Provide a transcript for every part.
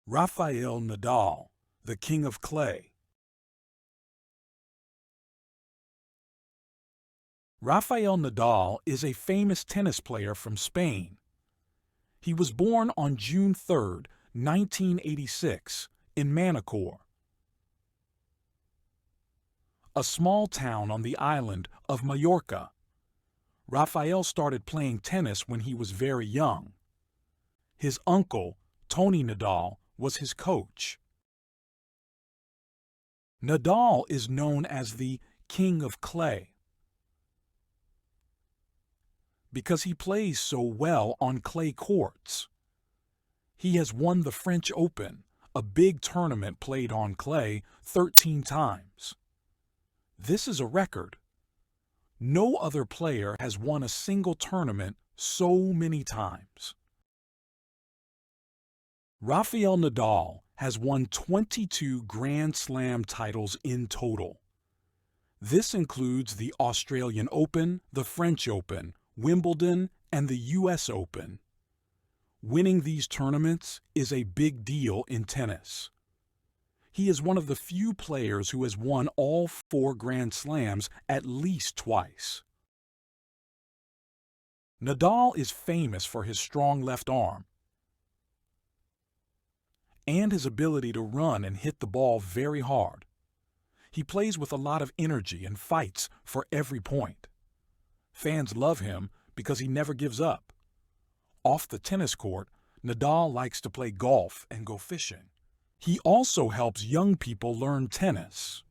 Rafael Nadal, the king of clay. Rafael Nadal is a famous tennis player from Spain. He was born on June 3, 1986, in Manacor, a small town on the island of Mallorca. Rafael started playing tennis when he was very young. His uncle, Tony Nadal, was his coach. Nadal is known as the king of clay because he plays so well on clay courts. He has won the French Open, a big tournament played on clay, 13 times. This is a record. No other player has won a single tournament so many times. Rafael Nadal has won 22 Grand Slam titles in total. This includes the Australian Open, the French Open, Wimbledon, and the US Open. Winning these tournaments is a big deal in tennis. He is one of the few players who has won all 4 Grand Slams at least twice. Nadal is famous for his strong left arm and his ability to run and hit the ball very hard. He plays with a lot of energy and fights for every point. Fans love him because he never gives up. Off the tennis court, Nadal likes to play golf and go fishing. He also helps young people learn tennis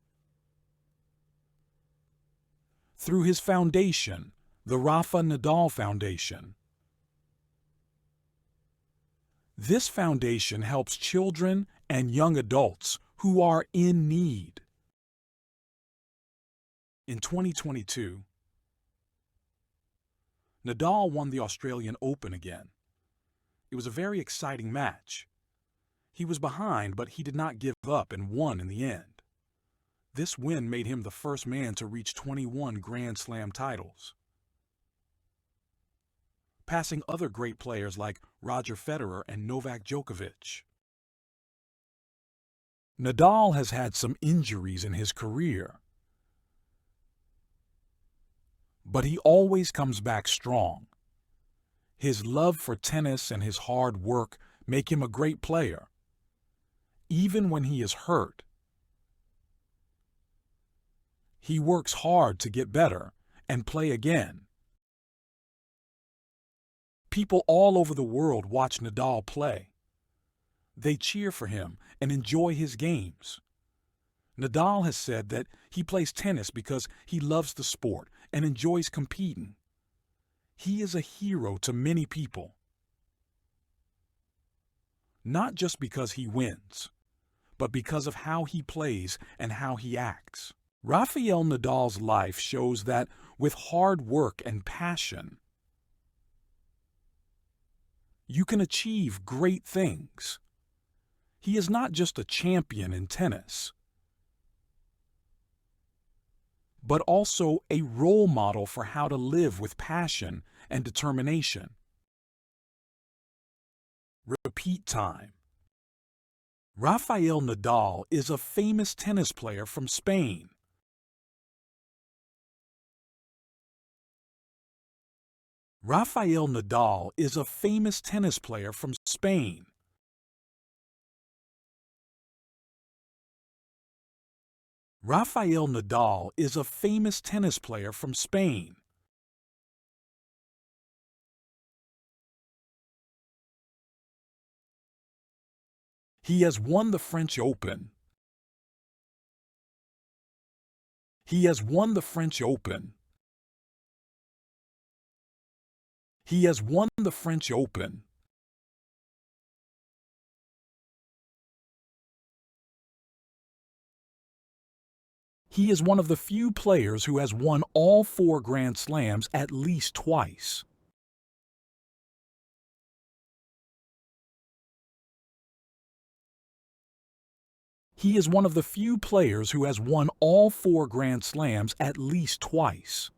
through his foundation, the Rafa Nadal Foundation. This foundation helps children and young adults who are in need. In 2022, Nadal won the Australian Open again. It was a very exciting match. He was behind, but he did not give up and won in the end. This win made him the first man to reach 21 Grand Slam titles, passing other great players like Roger Federer and Novak Djokovic. Nadal has had some injuries in his career, but he always comes back strong. His love for tennis and his hard work make him a great player. Even when he is hurt, he works hard to get better and play again. People all over the world watch Nadal play. They cheer for him and enjoy his games. Nadal has said that he plays tennis because he loves the sport and enjoys competing. He is a hero to many people, not just because he wins, but because of how he plays and how he acts. Rafael Nadal's life shows that with hard work and passion, you can achieve great things. He is not just a champion in tennis, but also a role model for how to live with passion and determination. Repeat time. Rafael Nadal is a famous tennis player from Spain. Rafael Nadal is a famous tennis player from Spain. Rafael Nadal is a famous tennis player from Spain. He has won the French Open. He has won the French Open. He has won the French Open. He is one of the few players who has won all 4 Grand Slams at least twice. He is one of the few players who has won all 4 Grand Slams at least twice.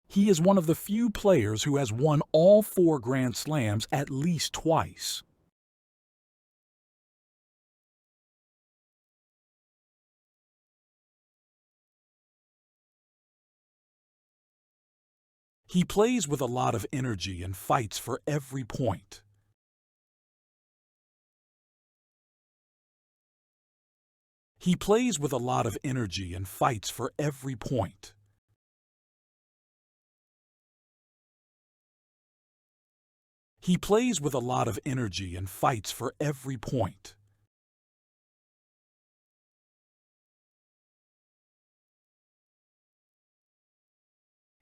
He is one of the few players who has won all 4 Grand Slams at least twice. He plays with a lot of energy and fights for every point. He plays with a lot of energy and fights for every point. He plays with a lot of energy and fights for every point.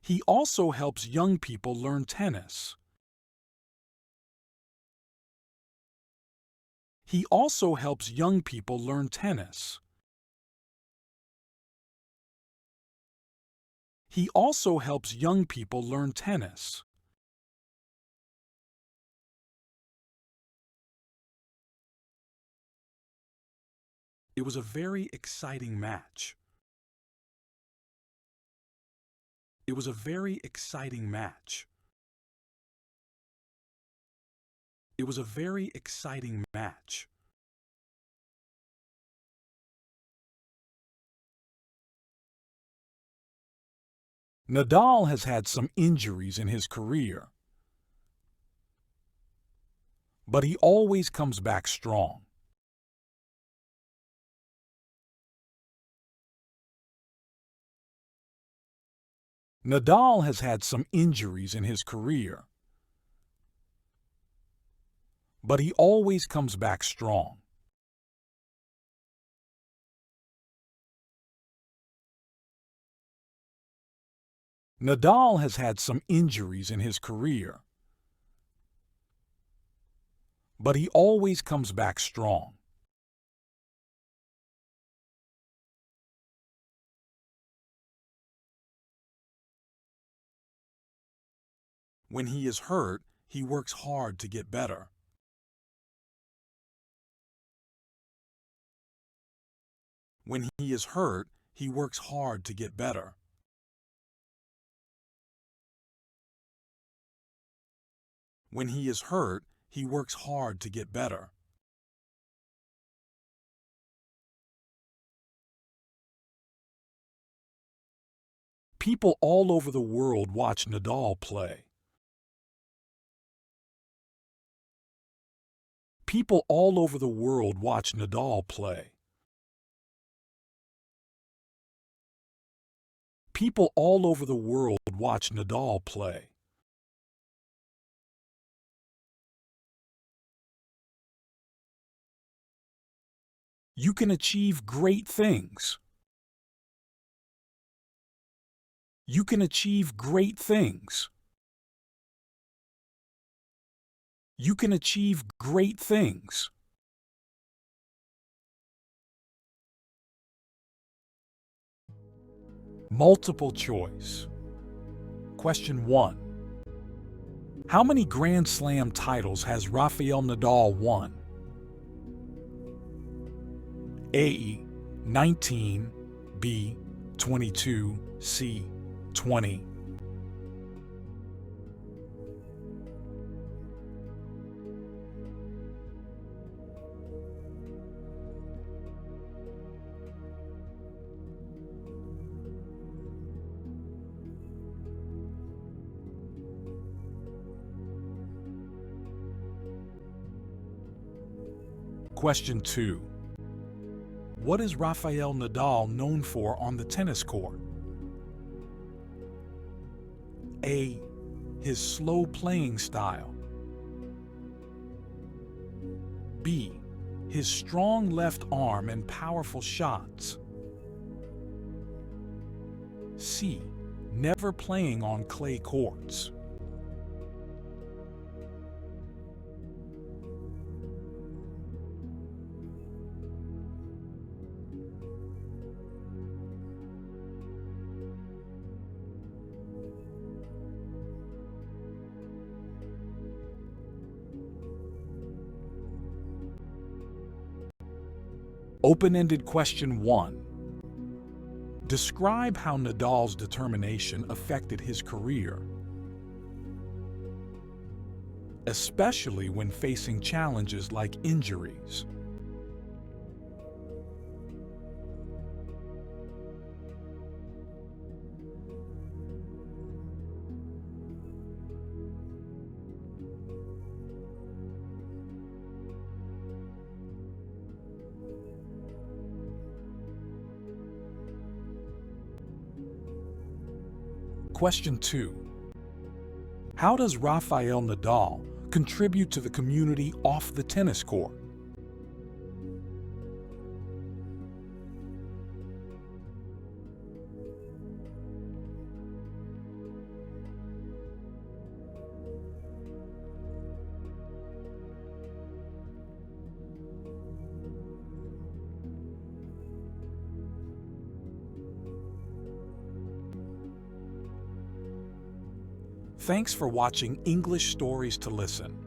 He also helps young people learn tennis. He also helps young people learn tennis. He also helps young people learn tennis. It was a very exciting match. It was a very exciting match. It was a very exciting match. Nadal has had some injuries in his career, but he always comes back strong. Nadal has had some injuries in his career, but he always comes back strong. Nadal has had some injuries in his career, but he always comes back strong. When he is hurt, he works hard to get better. When he is hurt, he works hard to get better. When he is hurt, he works hard to get better. People all over the world watch Nadal play. People all over the world watch Nadal play. People all over the world watch Nadal play. You can achieve great things. You can achieve great things. You can achieve great things. Multiple choice. Question 1. How many Grand Slam titles has Rafael Nadal won? A. 19, B. 22, C. 20. Question 2. What is Rafael Nadal known for on the tennis court? A. His slow playing style. B. His strong left arm and powerful shots. C. Never playing on clay courts. Open-ended question 1. Describe how Nadal's determination affected his career, especially when facing challenges like injuries. Question 2. How does Rafael Nadal contribute to the community off the tennis court? Thanks for watching English Stories to Listen.